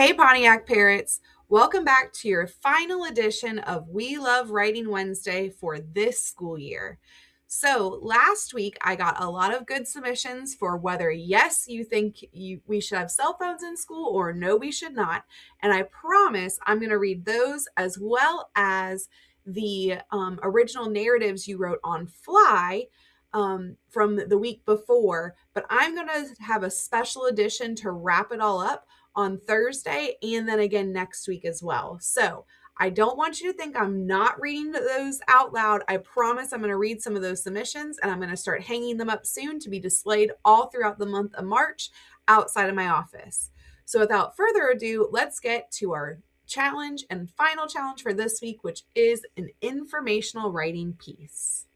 Hey, Pontiac parents. Welcome back to your final edition of We Love Writing Wednesday for this school year. So last week, I got a lot of good submissions for whether, yes, you think we should have cell phones in school or no, we should not. And I promise I'm going to read those as well as the original narratives you wrote on Fly from the week before. But I'm going to have a special edition to wrap it all up on Thursday and then again next week as well. So I don't want you to think I'm not reading those out loud. I promise I'm going to read some of those submissions and I'm going to start hanging them up soon to be displayed all throughout the month of March outside of my office. So without further ado, let's get to our challenge and final challenge for this week, which is an informational writing piece.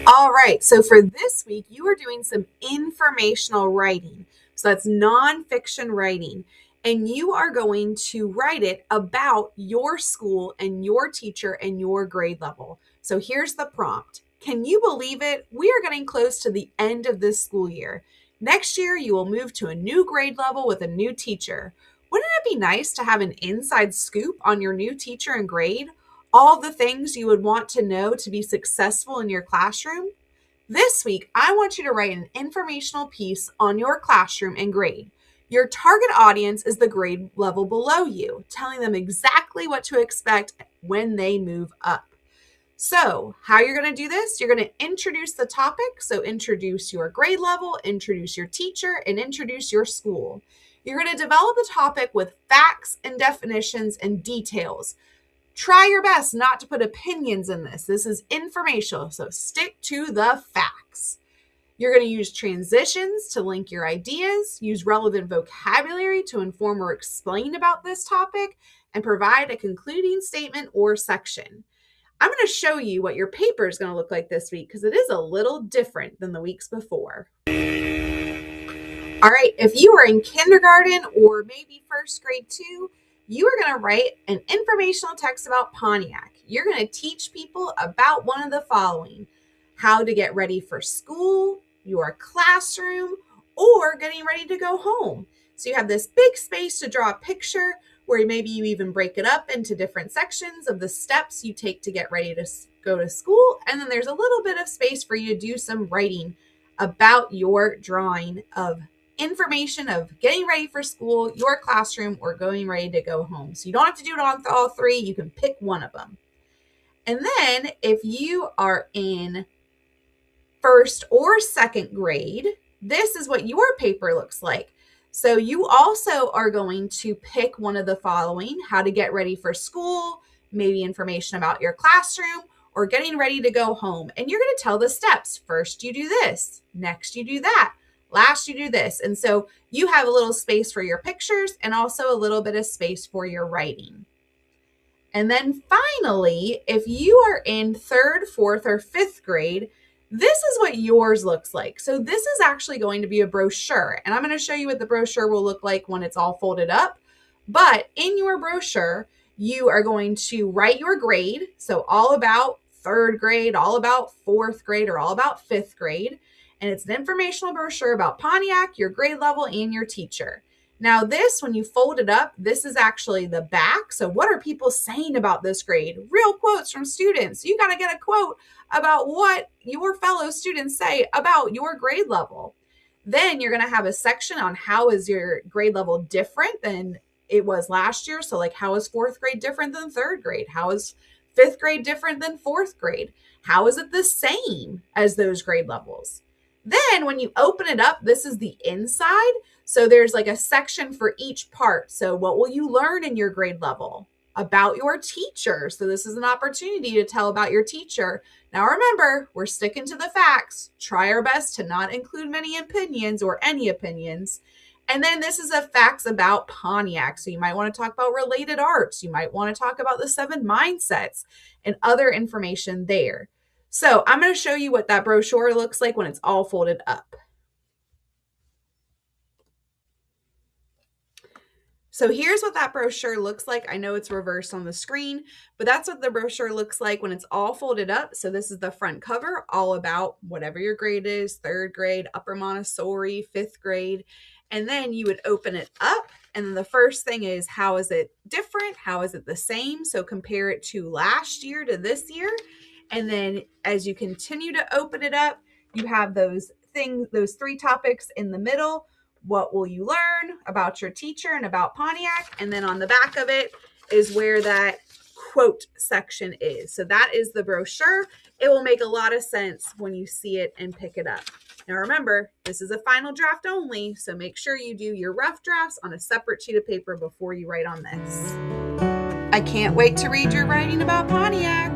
All right, so for this week, you are doing some informational writing. So that's nonfiction writing. And you are going to write it about your school and your teacher and your grade level. So here's the prompt. Can you believe it? We are getting close to the end of this school year. Next year, you will move to a new grade level with a new teacher. Wouldn't it be nice to have an inside scoop on your new teacher and grade? All the things you would want to know to be successful in your classroom? This week, I want you to write an informational piece on your classroom and grade. Your target audience is the grade level below you, telling them exactly what to expect when they move up. So, how you're going to do this? You're going to introduce the topic. So, introduce your grade level, introduce your teacher, and introduce your school. You're going to develop the topic with facts and definitions and details. Try your best not to put opinions in this. This is informational, so stick to the facts. You're going to use transitions to link your ideas, use relevant vocabulary to inform or explain about this topic, and provide a concluding statement or section. I'm going to show you what your paper is going to look like this week because it is a little different than the weeks before. All right, if you are in kindergarten or maybe first grade too, you are going to write an informational text about Pontiac. You're going to teach people about one of the following: how to get ready for school, your classroom, or getting ready to go home. So you have this big space to draw a picture where maybe you even break it up into different sections of the steps you take to get ready to go to school. And then there's a little bit of space for you to do some writing about your drawing of information of getting ready for school, your classroom, or going ready to go home. So you don't have to do it on all three. You can pick one of them. And then if you are in first or second grade, this is what your paper looks like. So you also are going to pick one of the following: how to get ready for school, maybe information about your classroom, or getting ready to go home. And you're going to tell the steps. First, you do this. Next, you do that. Last, you do this. And so you have a little space for your pictures and also a little bit of space for your writing. And then finally, if you are in third, fourth, or fifth grade, this is what yours looks like. So this is actually going to be a brochure. And I'm going to show you what the brochure will look like when it's all folded up. But in your brochure, you are going to write your grade. So all about third grade, all about fourth grade, or all about fifth grade. And it's an informational brochure about Pontiac, your grade level, and your teacher. Now this, when you fold it up, this is actually the back. So what are people saying about this grade? Real quotes from students. You got to get a quote about what your fellow students say about your grade level. Then you're going to have a section on how is your grade level different than it was last year. So like, how is fourth grade different than third grade? How is fifth grade different than fourth grade? How is it the same as those grade levels? Then when you open it up, this is the inside. So there's like a section for each part. So what will you learn in your grade level? About your teacher. So this is an opportunity to tell about your teacher. Now remember, we're sticking to the facts. Try our best to not include many opinions or any opinions. And then this is a facts about Pontiac. So you might want to talk about related arts. You might want to talk about the 7 mindsets and other information there. So I'm going to show you what that brochure looks like when it's all folded up. So here's what that brochure looks like. I know it's reversed on the screen, but that's what the brochure looks like when it's all folded up. So this is the front cover, all about whatever your grade is, third grade, upper Montessori, fifth grade. And then you would open it up And then the first thing is, how is it different? How is it the same? So compare it to last year to this year. And then as you continue to open it up, you have those things, those 3 topics in the middle. What will you learn about your teacher and about Pontiac? And then on the back of it is where that quote section is. So that is the brochure. It will make a lot of sense when you see it and pick it up. Now remember, this is a final draft only, so make sure you do your rough drafts on a separate sheet of paper before you write on this. I can't wait to read your writing about Pontiac.